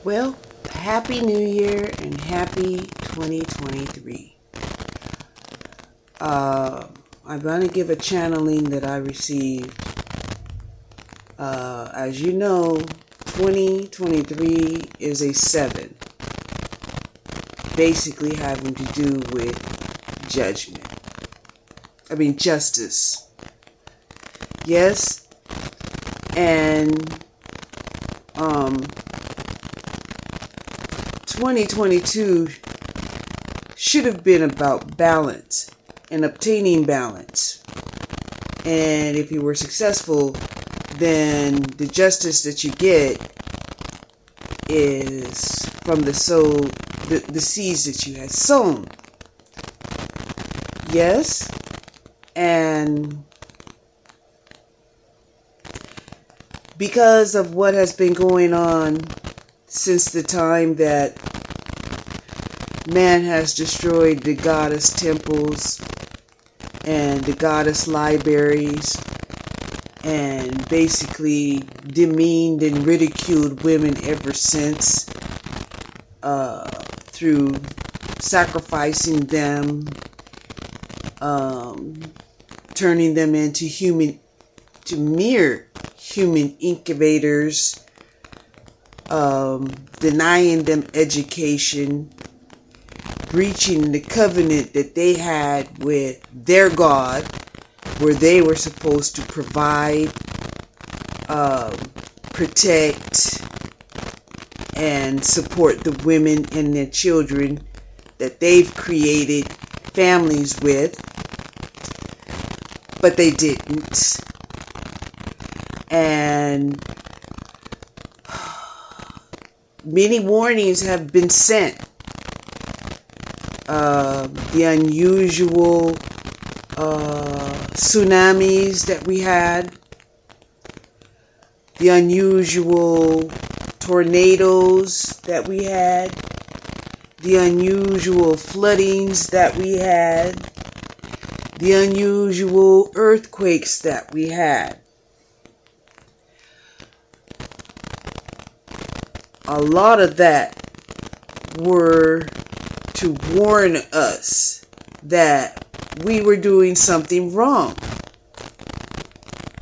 Well, Happy New Year and Happy 2023. I'm going to give a channeling that I received. As you know, 2023 is a 7, basically having to do with justice. Yes, and 2022 should have been about balance and obtaining balance. And if you were successful, then the justice that you get is from the seeds that you had sown. Yes, and because of what has been going on since the time that man has destroyed the goddess temples and the goddess libraries and basically demeaned and ridiculed women ever since, through sacrificing them, turning them into mere human incubators, denying them education, breaching the covenant that they had with their God, where they were supposed to provide, protect, and support the women and their children that they've created families with, but they didn't. And many warnings have been sent. The unusual tsunamis that we had, the unusual tornadoes that we had, the unusual floodings that we had, the unusual earthquakes that we had. A lot of that were to warn us that we were doing something wrong.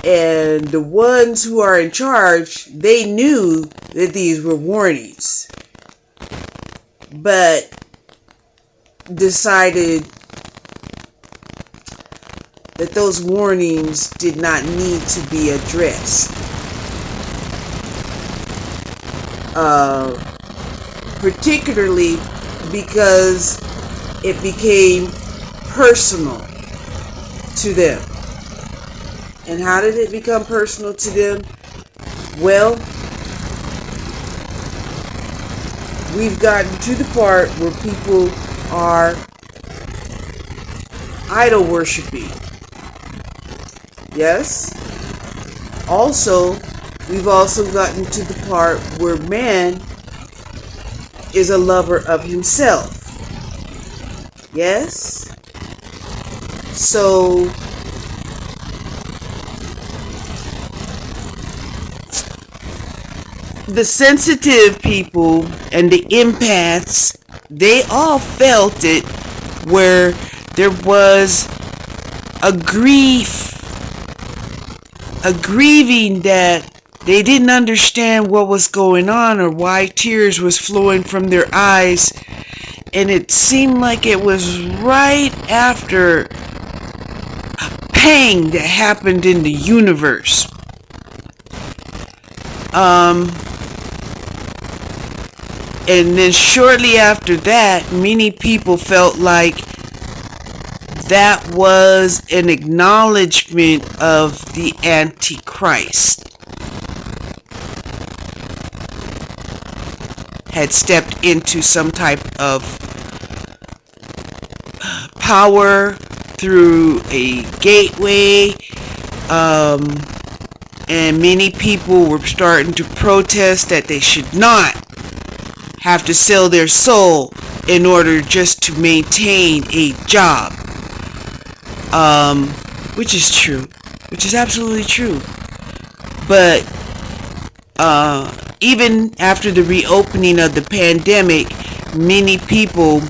And the ones who are in charge, they knew that these were warnings, but decided that those warnings did not need to be addressed. Particularly because it became personal to them. And how did it become personal to them? Well, we've gotten to the part where people are idol worshiping. Yes. Also, we've also gotten to the part where man is a lover of himself. Yes. So the sensitive people and the empaths, they all felt it, where there was a grieving that they didn't understand what was going on or why tears was flowing from their eyes. And it seemed like it was right after a pang that happened in the universe. And then shortly after that, many people felt like that was an acknowledgement of the Antichrist had stepped into some type of power through a gateway, and many people were starting to protest that they should not have to sell their soul in order just to maintain a job, which is true, which is absolutely true. But even after the reopening of the pandemic, many people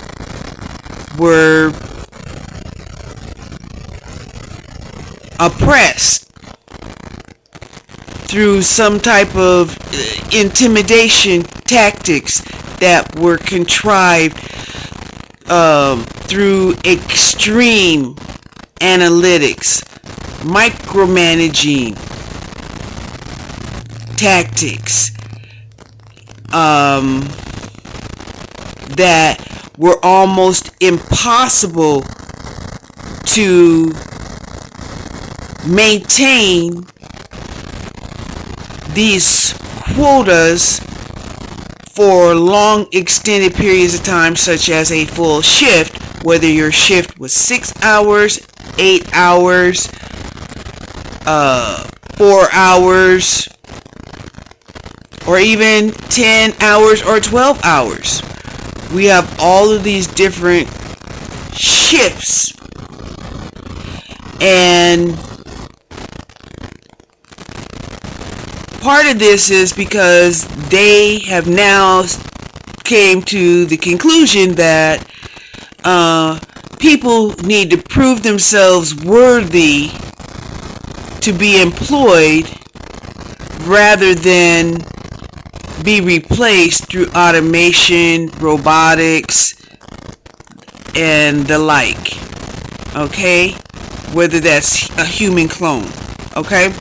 were oppressed through some type of intimidation tactics that were contrived through extreme analytics, micromanaging tactics that were almost impossible to maintain these quotas for long extended periods of time, such as a full shift, whether your shift was 6 hours, 8 hours, 4 hours, or even 10 hours or 12 hours. We have all of these different shifts, and part of this is because they have now came to the conclusion that people need to prove themselves worthy to be employed rather than be replaced through automation, robotics, and the like. Okay? Whether that's a human clone. Okay?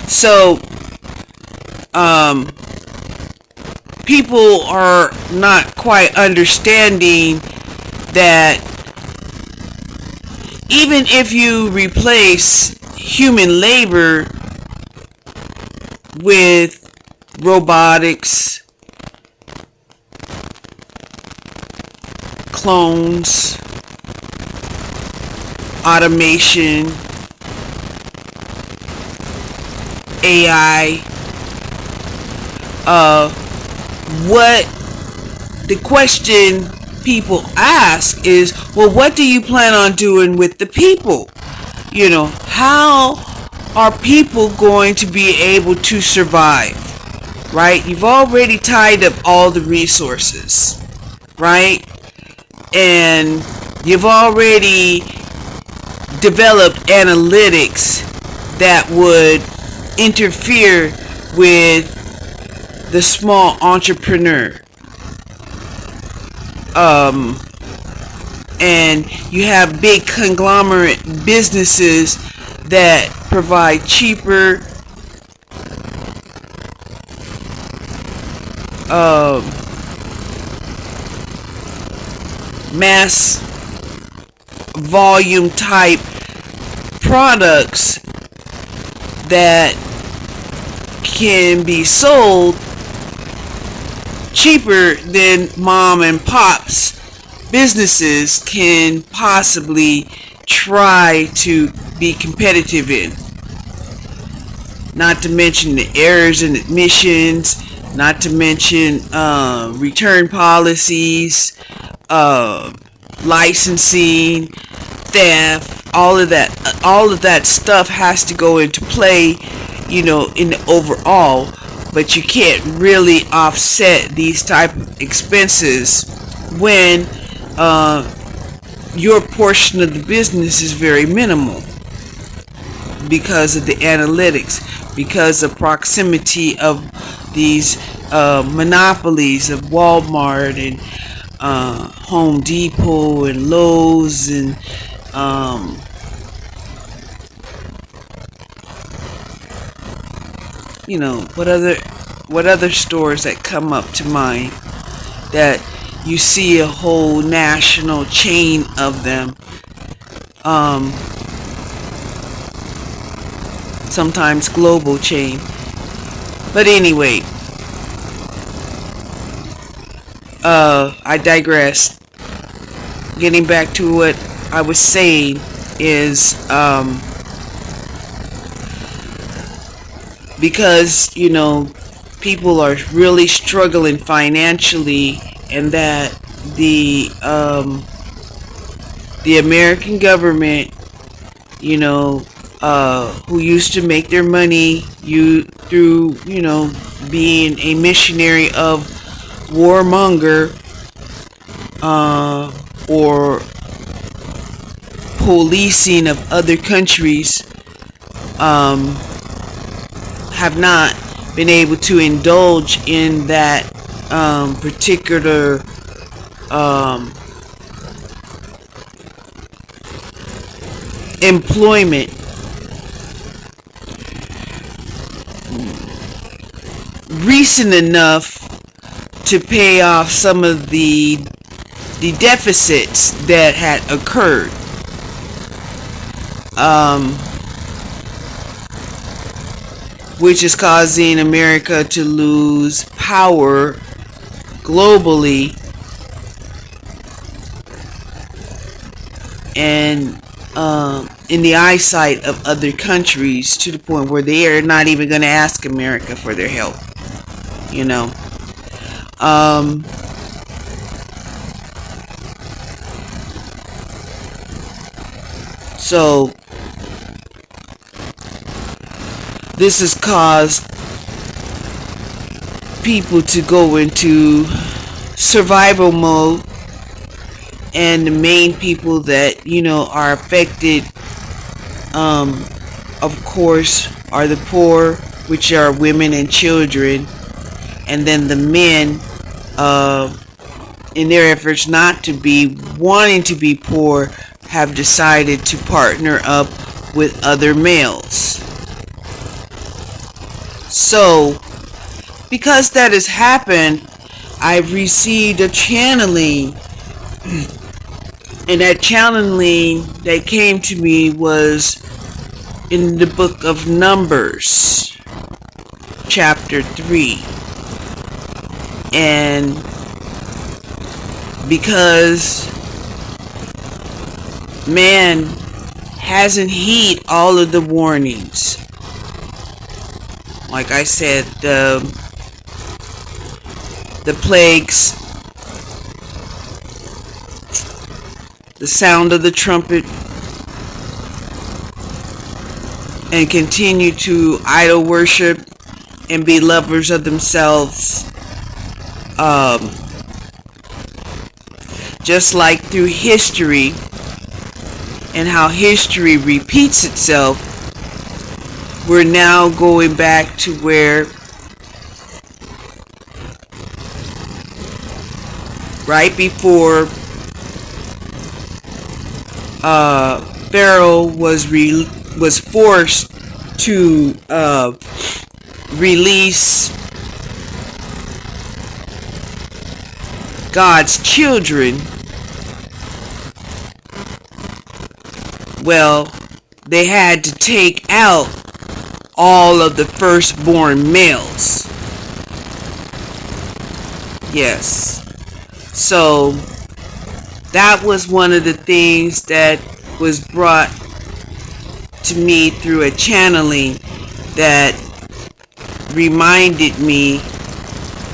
So, people are not quite understanding that even if you replace human labor with robotics, clones, automation, AI, what the question people ask is, well, what do you plan on doing with the people? You know, how are people going to be able to survive? Right? You've already tied up all the resources, right? And you've already developed analytics that would interfere with the small entrepreneur. And you have big conglomerate businesses that provide cheaper mass volume type products that can be sold cheaper than mom and pop's businesses can possibly try to be competitive in. Not to mention the errors in admissions, not to mention return policies, licensing, theft, all of that stuff has to go into play, you know, in the overall. But you can't really offset these type of expenses when your portion of the business is very minimal because of the analytics, because of proximity of these monopolies of Walmart and Home Depot and Lowe's and you know, what other stores that come up to mind that you see a whole national chain of them, sometimes global chain. But anyway, I digress. Getting back to what I was saying is because, you know, people are really struggling financially, and that the American government, you know, who used to make their money through, you know, being a missionary of warmonger, or policing of other countries, have not been able to indulge in that particular employment recent enough to pay off some of the deficits that had occurred. Which is causing America to lose power globally and in the eyesight of other countries, to the point where they are not even going to ask America for their help, you know. So this has caused people to go into survival mode, and the main people that, you know, are affected, of course, are the poor, which are women and children, and then the men, in their efforts not to be wanting to be poor, have decided to partner up with other males. So, because that has happened, I've received a channeling, and that channeling that came to me was in the book of Numbers, chapter 3. And because man hasn't heeded all of the warnings, like I said, the plagues, the sound of the trumpet, and continue to idol worship and be lovers of themselves, just like through history and how history repeats itself, we're now going back to where right before Pharaoh was forced to release God's children. Well, they had to take out all of the firstborn males. Yes. So that was one of the things that was brought to me through a channeling that reminded me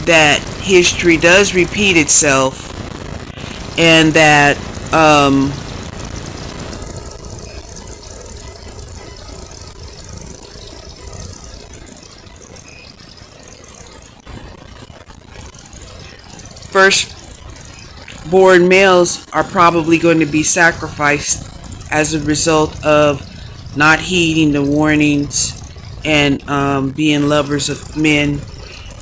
that history does repeat itself, and that firstborn males are probably going to be sacrificed as a result of not heeding the warnings and being lovers of men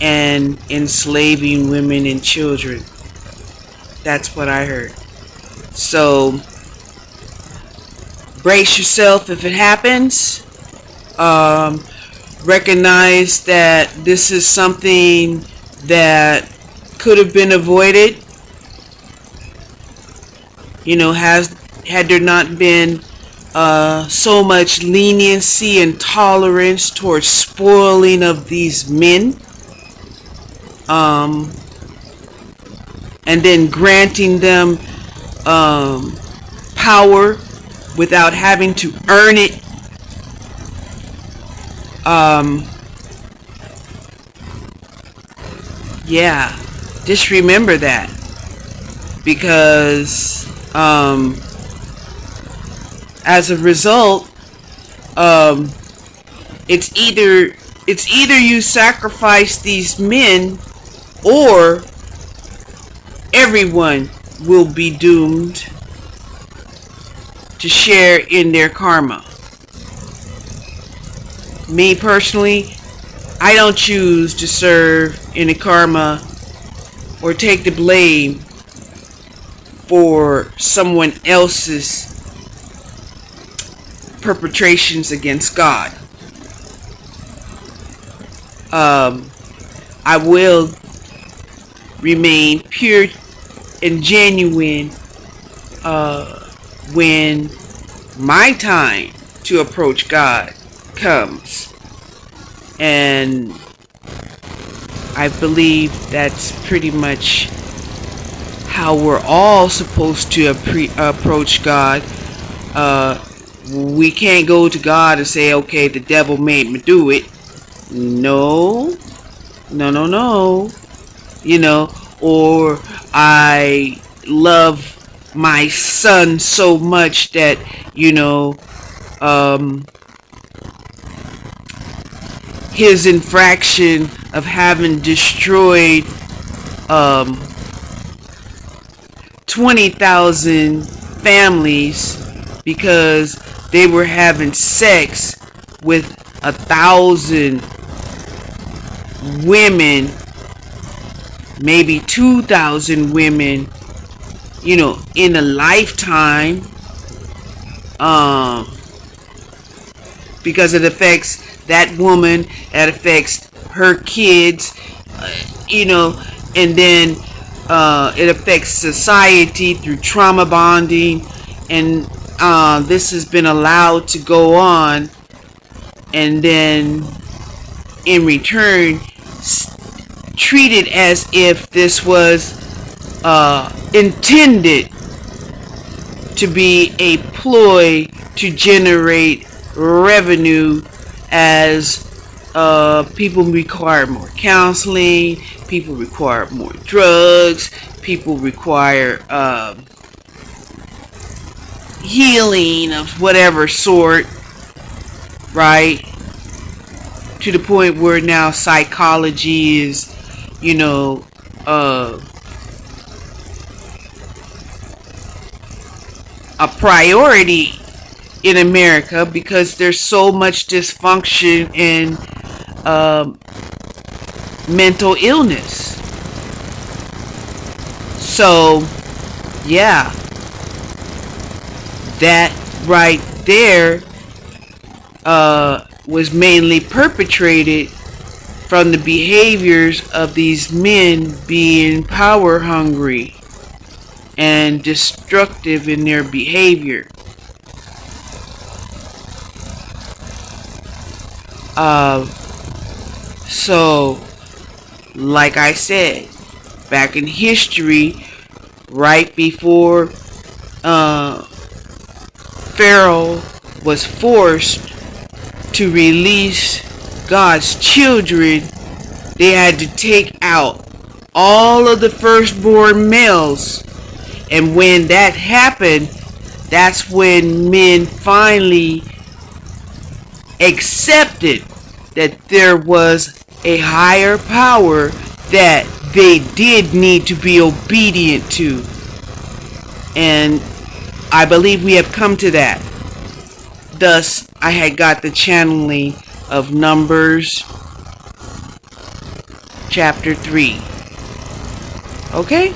and enslaving women and children. That's what I heard. So brace yourself if it happens. Recognize that this is something that could have been avoided. You know, had there not been so much leniency and tolerance towards spoiling of these men, and then granting them power without having to earn it. Yeah, just remember that, because as a result, it's either It's either you sacrifice these men, or everyone will be doomed to share in their karma. Me personally, I don't choose to serve in the karma or take the blame for someone else's perpetrations against God. I will remain pure and genuine when my time to approach God comes. And I believe that's pretty much how we're all supposed to approach God. We can't go to God and say, okay, the devil made me do it. No. You know, or I love my son so much that, his infraction of having destroyed 20,000 families because they were having sex with 1,000 women, maybe 2,000 women, in a lifetime, because it affects that woman, it affects her kids, and then it affects society through trauma bonding, and this has been allowed to go on, and then in return treated as if this was intended to be a ploy to generate revenue, as people require more counseling, people require more drugs, people require healing of whatever sort, right? To the point where now psychology is, a priority in America, because there's so much dysfunction and mental illness. So, yeah, that right there was mainly perpetrated from the behaviors of these men being power hungry and destructive in their behavior. So, like I said, back in history, right before Pharaoh was forced to release God's children, they had to take out all of the firstborn males. And when that happened, that's when men finally accepted that there was a higher power that they did need to be obedient to. And I believe we have come to that. Thus, I had got the channeling of Numbers chapter 3. Okay?